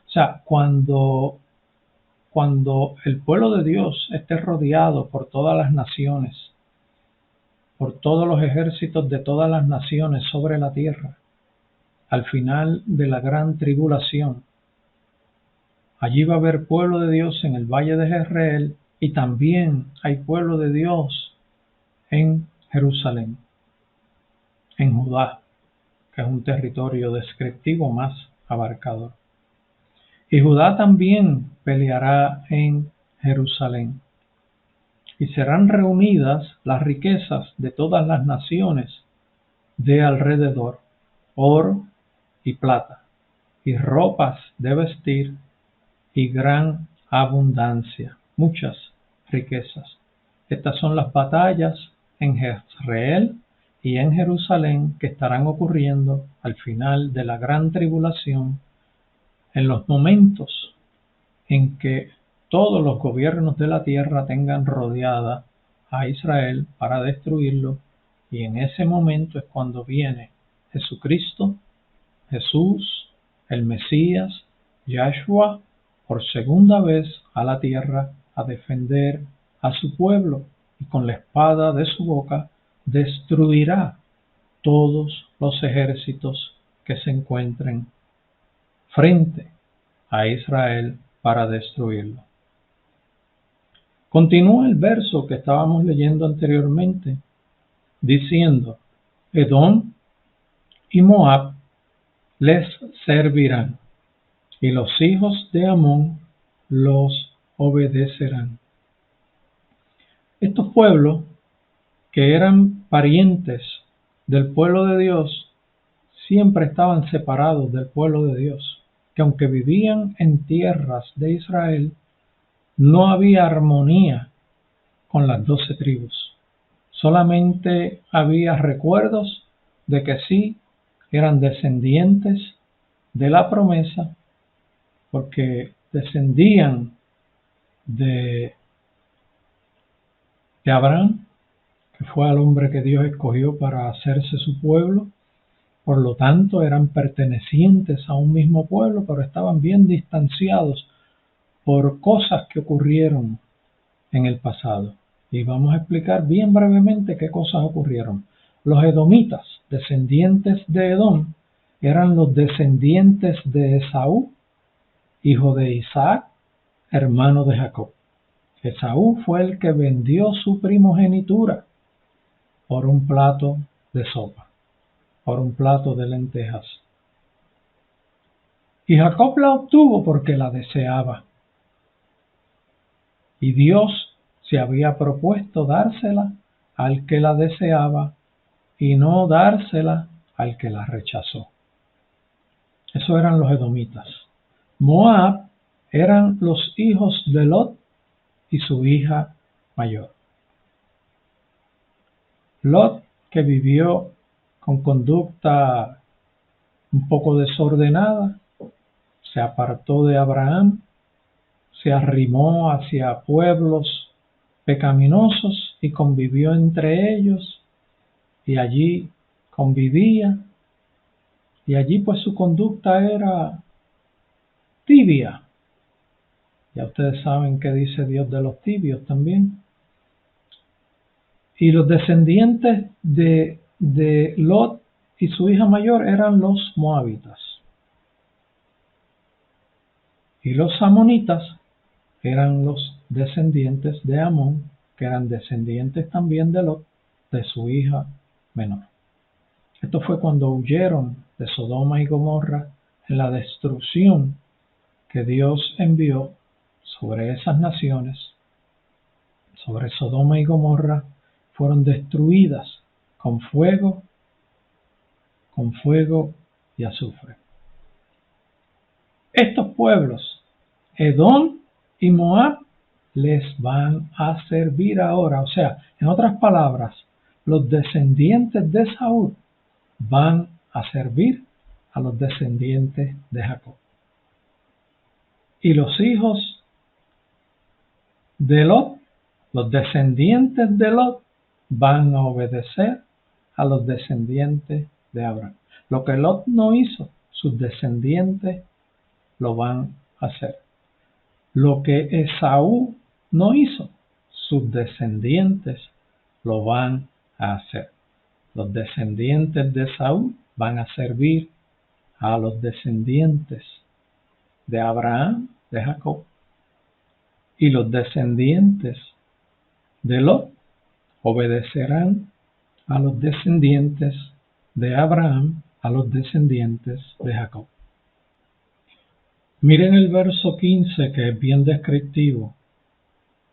O sea, cuando el pueblo de Dios esté rodeado por todas las naciones, por todos los ejércitos de todas las naciones sobre la tierra, al final de la gran tribulación, allí va a haber pueblo de Dios en el valle de Jezreel y también hay pueblo de Dios en Jerusalén, en Judá, que es un territorio descriptivo más abarcador. Y Judá también peleará en Jerusalén. Y serán reunidas las riquezas de todas las naciones de alrededor, oro y plata, y ropas de vestir, y gran abundancia, muchas riquezas. Estas son las batallas en Jezreel y en Jerusalén que estarán ocurriendo al final de la gran tribulación, en los momentos en que todos los gobiernos de la tierra tengan rodeada a Israel para destruirlo, y en ese momento es cuando viene Jesucristo, Jesús, el Mesías, Yahshua, por segunda vez a la tierra a defender a su pueblo, y con la espada de su boca destruirá todos los ejércitos que se encuentren frente a Israel para destruirlo. Continúa el verso que estábamos leyendo anteriormente, diciendo, Edom y Moab les servirán, y los hijos de Amón los obedecerán. Estos pueblos, que eran parientes del pueblo de Dios, siempre estaban separados del pueblo de Dios, que aunque vivían en tierras de Israel, no había armonía con las 12 tribus. Solamente había recuerdos de que sí eran descendientes de la promesa, porque descendían de Abraham, que fue al hombre que Dios escogió para hacerse su pueblo. Por lo tanto, eran pertenecientes a un mismo pueblo, pero estaban bien distanciados por cosas que ocurrieron en el pasado. Y vamos a explicar bien brevemente qué cosas ocurrieron. Los edomitas, descendientes de Edom, eran los descendientes de Esaú, hijo de Isaac, hermano de Jacob. Esaú fue el que vendió su primogenitura por un plato de sopa, por un plato de lentejas. Y Jacob la obtuvo porque la deseaba. Y Dios se había propuesto dársela al que la deseaba y no dársela al que la rechazó. Eso eran los edomitas. Moab eran los hijos de Lot y su hija mayor. Lot, que vivió con conducta un poco desordenada, se apartó de Abraham, se arrimó hacia pueblos pecaminosos y convivió entre ellos, y allí convivía, y allí pues su conducta era tibia. Ya ustedes saben qué dice Dios de los tibios también. Y los descendientes de Lot y su hija mayor eran los moabitas. Y los amonitas eran los descendientes de Amón, que eran descendientes también de Lot, de su hija menor. Esto fue cuando huyeron de Sodoma y Gomorra en la destrucción que Dios envió sobre esas naciones. Sobre Sodoma y Gomorra fueron destruidas con fuego y azufre. Estos pueblos, Edom y Moab, les van a servir ahora. O sea, en otras palabras, los descendientes de Saúl van a servir a los descendientes de Jacob. Y los hijos de Lot, los descendientes de Lot, van a obedecer a los descendientes de Abraham. Lo que Lot no hizo, sus descendientes lo van a hacer. Lo que Esaú no hizo, sus descendientes lo van a hacer. Los descendientes de Esaú van a servir a los descendientes de Abraham, de Jacob, y los descendientes de Lot obedecerán a los descendientes de Abraham, a los descendientes de Jacob. Miren el verso 15, que es bien descriptivo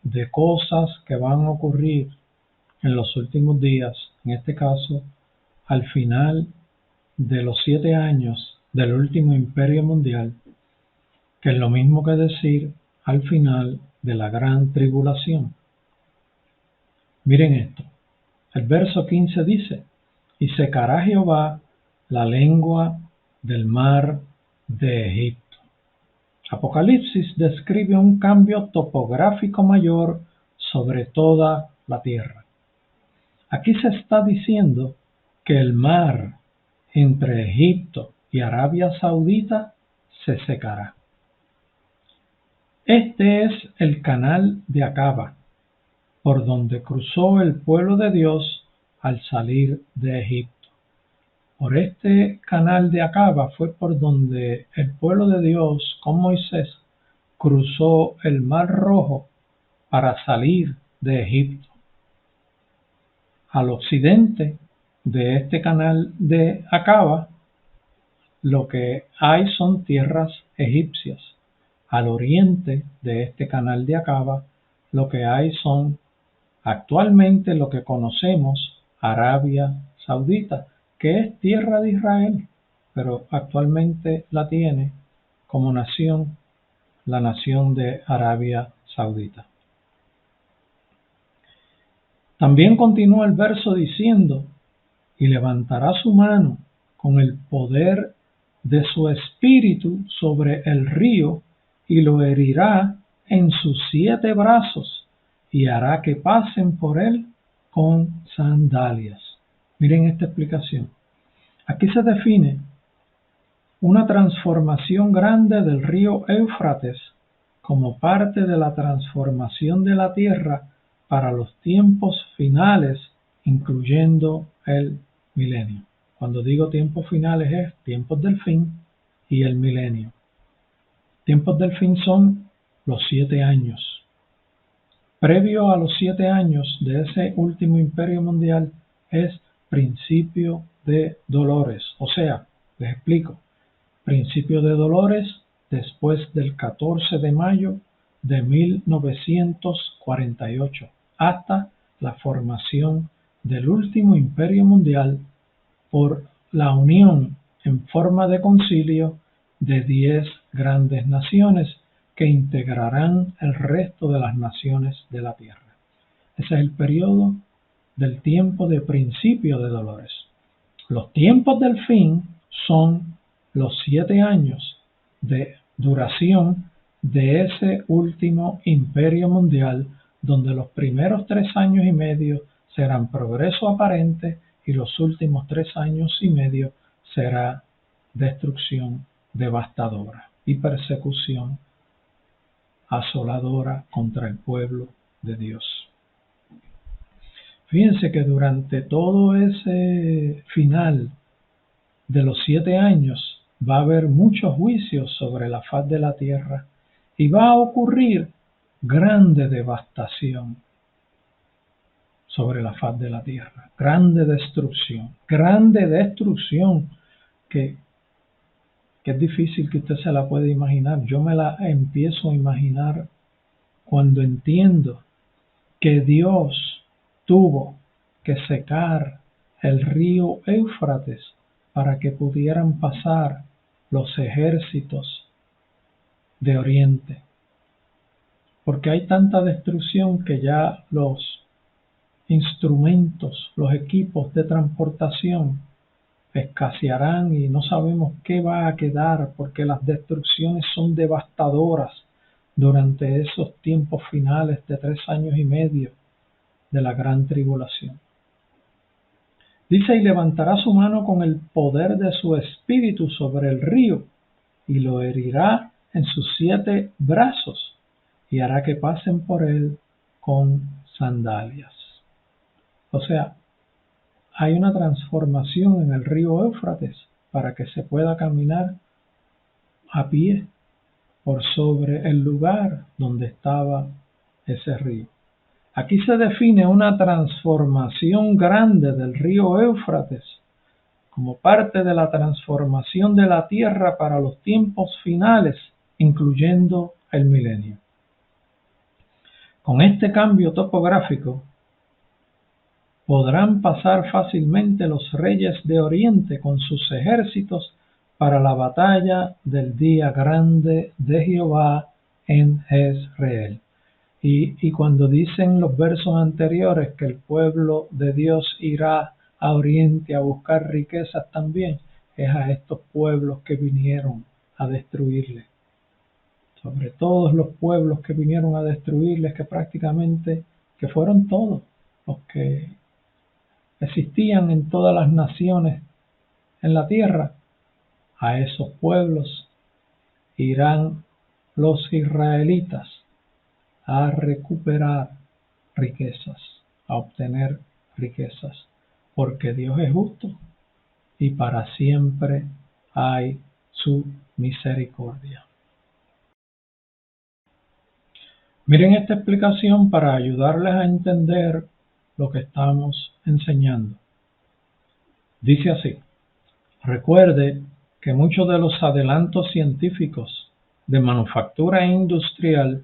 de cosas que van a ocurrir en los últimos días, en este caso, al final de los 7 años del último imperio mundial, que es lo mismo que decir al final de la gran tribulación. Miren esto, el verso 15 dice: y secará Jehová la lengua del mar de Egipto. Apocalipsis describe un cambio topográfico mayor sobre toda la tierra. Aquí se está diciendo que el mar entre Egipto y Arabia Saudita se secará. Este es el canal de Acaba, por donde cruzó el pueblo de Dios al salir de Egipto. Por este canal de Acaba fue por donde el pueblo de Dios con Moisés cruzó el Mar Rojo para salir de Egipto. Al occidente de este canal de Acaba, lo que hay son tierras egipcias. Al oriente de este canal de Acaba, lo que hay son actualmente lo que conocemos Arabia Saudita, que es tierra de Israel, pero actualmente la tiene como nación la nación de Arabia Saudita. También continúa el verso diciendo: y levantará su mano con el poder de su espíritu sobre el río, y lo herirá en sus 7 brazos, y hará que pasen por él con sandalias. Miren esta explicación. Aquí se define una transformación grande del río Éufrates como parte de la transformación de la tierra para los tiempos finales, incluyendo el milenio. Cuando digo tiempos finales es tiempos del fin y el milenio. Tiempos del fin son los 7 años. Previo a los 7 años de ese último imperio mundial es principio de dolores. O sea, les explico. Principio de dolores después del 14 de mayo de 1948, hasta la formación del último imperio mundial por la unión en forma de concilio de 10 grandes naciones que integrarán el resto de las naciones de la tierra. Ese es el periodo del tiempo de principio de dolores. Los tiempos del fin son los 7 años de duración de ese último imperio mundial, donde los primeros 3 años y medio serán progreso aparente y los últimos 3 años y medio será destrucción devastadora y persecución asoladora contra el pueblo de Dios. Fíjense que durante todo ese final de los 7 años va a haber muchos juicios sobre la faz de la tierra y va a ocurrir grande devastación sobre la faz de la tierra, grande destrucción que es difícil que usted se la pueda imaginar. Yo me la empiezo a imaginar cuando entiendo que Dios tuvo que secar el río Éufrates para que pudieran pasar los ejércitos de Oriente, porque hay tanta destrucción que ya los instrumentos, los equipos de transportación escasearán y no sabemos qué va a quedar, porque las destrucciones son devastadoras durante esos tiempos finales de 3 años y medio de la gran tribulación. Dice: y levantará su mano con el poder de su espíritu sobre el río, y lo herirá en sus 7 brazos, y hará que pasen por él con sandalias. O sea, hay una transformación en el río Éufrates para que se pueda caminar a pie por sobre el lugar donde estaba ese río. Aquí se define una transformación grande del río Éufrates como parte de la transformación de la tierra para los tiempos finales, incluyendo el milenio. Con este cambio topográfico, podrán pasar fácilmente los reyes de Oriente con sus ejércitos para la batalla del día grande de Jehová en Jezreel. Y cuando dicen los versos anteriores que el pueblo de Dios irá a Oriente a buscar riquezas también, es a estos pueblos que vinieron a destruirle. Sobre todos los pueblos que vinieron a destruirles, que prácticamente que fueron todos los que existían en todas las naciones en la tierra, a esos pueblos irán los israelitas a recuperar riquezas, a obtener riquezas, porque Dios es justo y para siempre hay su misericordia. Miren esta explicación para ayudarles a entender lo que estamos enseñando. Dice así: recuerde que muchos de los adelantos científicos de manufactura industrial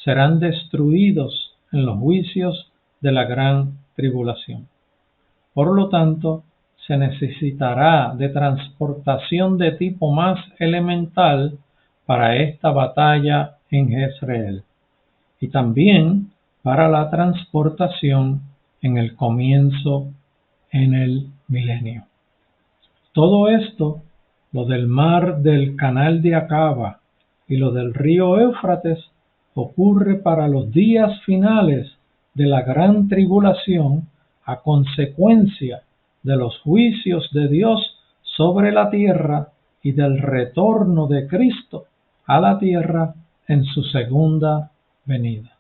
serán destruidos en los juicios de la gran tribulación. Por lo tanto, se necesitará de transportación de tipo más elemental para esta batalla en Jezreel, y también para la transportación en el comienzo en el milenio. Todo esto, lo del mar del canal de Acaba y lo del río Éufrates, ocurre para los días finales de la gran tribulación a consecuencia de los juicios de Dios sobre la tierra y del retorno de Cristo a la tierra en su segunda venida.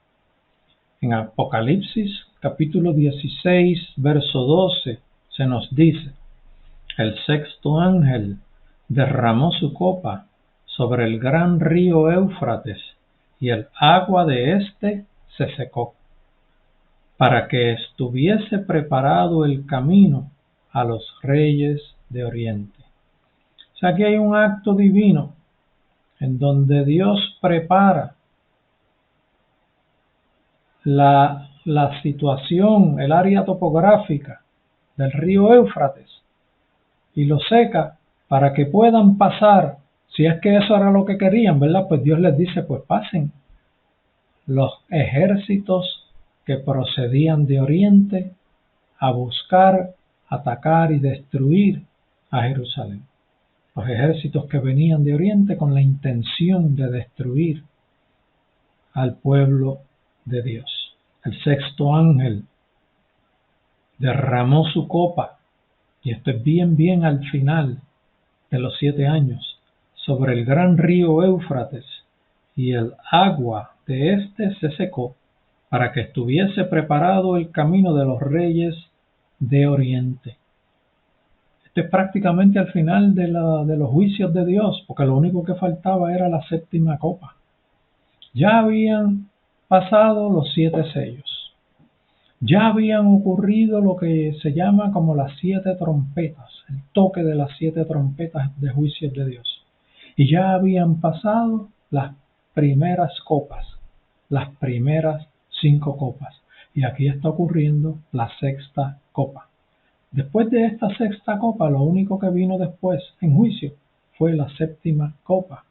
En Apocalipsis capítulo 16, verso 12, se nos dice: el sexto ángel derramó su copa sobre el gran río Éufrates, y el agua de éste se secó, para que estuviese preparado el camino a los reyes de Oriente. O sea que hay un acto divino en donde Dios prepara la situación, el área topográfica del río Éufrates, y lo seca para que puedan pasar. Si es que eso era lo que querían, ¿verdad? Pues Dios les dice: pues pasen los ejércitos que procedían de Oriente a buscar, atacar y destruir a Jerusalén. Los ejércitos que venían de Oriente con la intención de destruir al pueblo de Dios. El sexto ángel derramó su copa, y esto es bien al final de los 7 años, sobre el gran río Éufrates, y el agua de éste se secó, para que estuviese preparado el camino de los reyes de Oriente. Este es prácticamente al final de los juicios de Dios, porque lo único que faltaba era la séptima copa. Ya habían pasado los 7 sellos. Ya habían ocurrido lo que se llama como las 7 trompetas, el toque de las 7 trompetas de juicios de Dios. Y ya habían pasado las primeras copas, las primeras 5 copas. Y aquí está ocurriendo la sexta copa. Después de esta sexta copa, lo único que vino después en juicio fue la séptima copa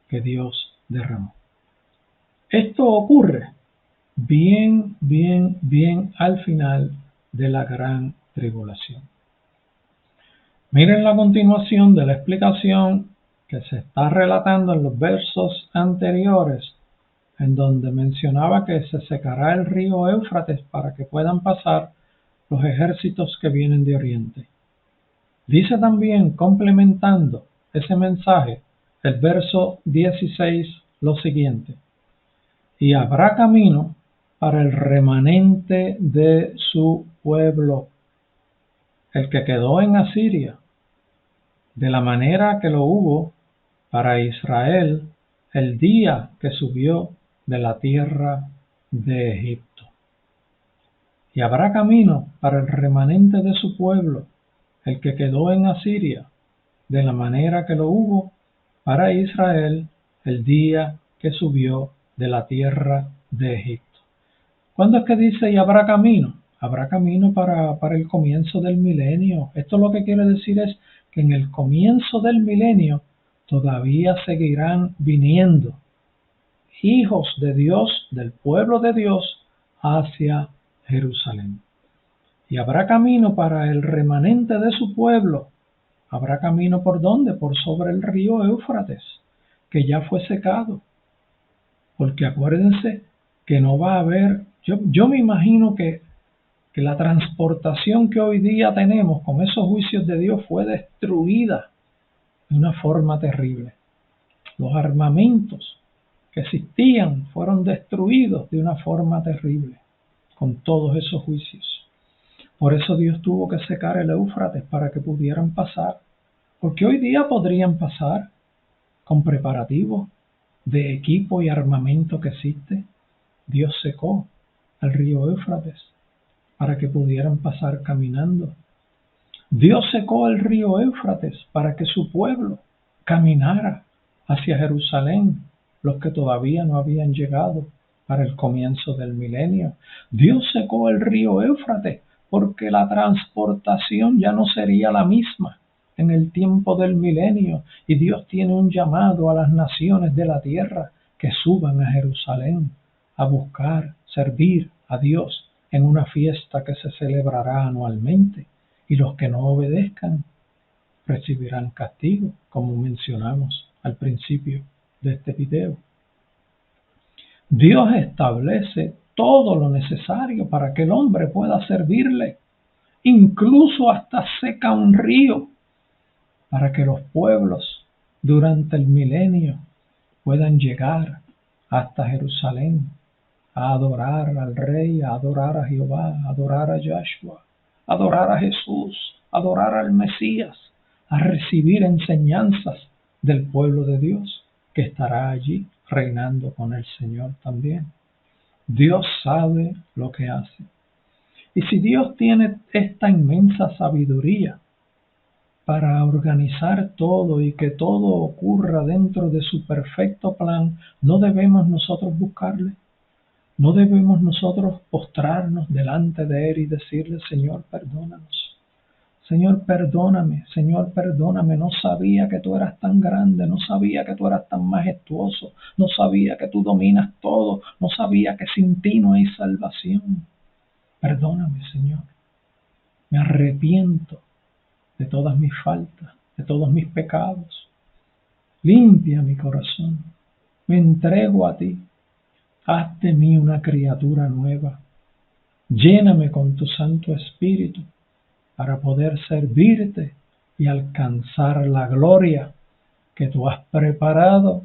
que Dios derramó. Esto ocurre bien al final de la gran tribulación. Miren la continuación de la explicación que se está relatando en los versos anteriores, en donde mencionaba que se secará el río Éufrates para que puedan pasar los ejércitos que vienen de oriente. Dice también, complementando ese mensaje, el verso 16 lo siguiente: y habrá camino para el remanente de su pueblo, el que quedó en Asiria, de la manera que lo hubo para Israel el día que subió de la tierra de Egipto. Y habrá camino para el remanente de su pueblo, el que quedó en Asiria, de la manera que lo hubo para Israel el día que subió de la tierra de Egipto. ¿Cuándo es que dice y habrá camino? Habrá camino para el comienzo del milenio. Esto lo que quiere decir es que en el comienzo del milenio todavía seguirán viniendo hijos de Dios, del pueblo de Dios, hacia Jerusalén. Y habrá camino para el remanente de su pueblo. ¿Habrá camino por dónde? Por sobre el río Éufrates, que ya fue secado. Porque acuérdense que no va a haber, yo me imagino que la transportación que hoy día tenemos con esos juicios de Dios fue destruida de una forma terrible. Los armamentos que existían fueron destruidos de una forma terrible con todos esos juicios. Por eso Dios tuvo que secar el Éufrates para que pudieran pasar. Porque hoy día podrían pasar con preparativos de equipo y armamento que existe. Dios secó el río Éufrates para que pudieran pasar caminando. Dios secó el río Éufrates para que su pueblo caminara hacia Jerusalén, los que todavía no habían llegado para el comienzo del milenio. Dios secó el río Éufrates porque la transportación ya no sería la misma en el tiempo del milenio, y Dios tiene un llamado a las naciones de la tierra que suban a Jerusalén a buscar, servir a Dios en una fiesta que se celebrará anualmente, y los que no obedezcan recibirán castigo, como mencionamos al principio de este video. Dios establece todo lo necesario para que el hombre pueda servirle, incluso hasta seca un río, para que los pueblos durante el milenio puedan llegar hasta Jerusalén a adorar al Rey, a adorar a Jehová, a adorar a Yahshua, a adorar a Jesús, a adorar al Mesías, a recibir enseñanzas del pueblo de Dios que estará allí reinando con el Señor también. Dios sabe lo que hace. Y si Dios tiene esta inmensa sabiduría para organizar todo y que todo ocurra dentro de su perfecto plan, ¿no debemos nosotros buscarle? ¿No debemos nosotros postrarnos delante de Él y decirle: Señor, perdónanos? Señor, perdóname, no sabía que tú eras tan grande, no sabía que tú eras tan majestuoso, no sabía que tú dominas todo, no sabía que sin ti no hay salvación. Perdóname, Señor. Me arrepiento de todas mis faltas, de todos mis pecados. Limpia mi corazón. Me entrego a ti. Haz de mí una criatura nueva. Lléname con tu Santo Espíritu para poder servirte y alcanzar la gloria que tú has preparado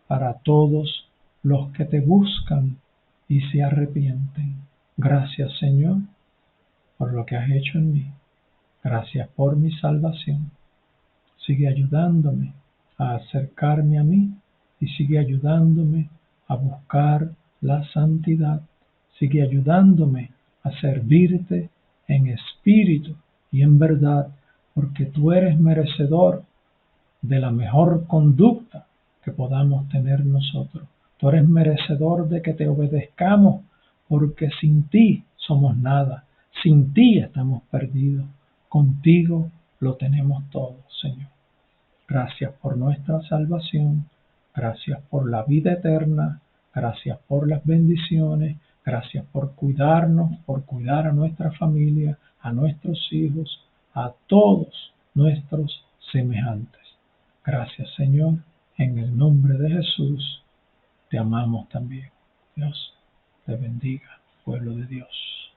para todos los que te buscan y se arrepienten. Gracias, Señor, por lo que has hecho en mí. Gracias por mi salvación. Sigue ayudándome a acercarme a mí y sigue ayudándome a buscar la santidad. Sigue ayudándome a servirte en espíritu y en verdad, porque tú eres merecedor de la mejor conducta que podamos tener nosotros. Tú eres merecedor de que te obedezcamos, porque sin ti somos nada, sin ti estamos perdidos. Contigo lo tenemos todo, Señor. Gracias por nuestra salvación. Gracias por la vida eterna. Gracias por las bendiciones. Gracias por cuidarnos, por cuidar a nuestra familia, a nuestros hijos, a todos nuestros semejantes. Gracias, Señor. En el nombre de Jesús, te amamos también. Dios te bendiga, pueblo de Dios.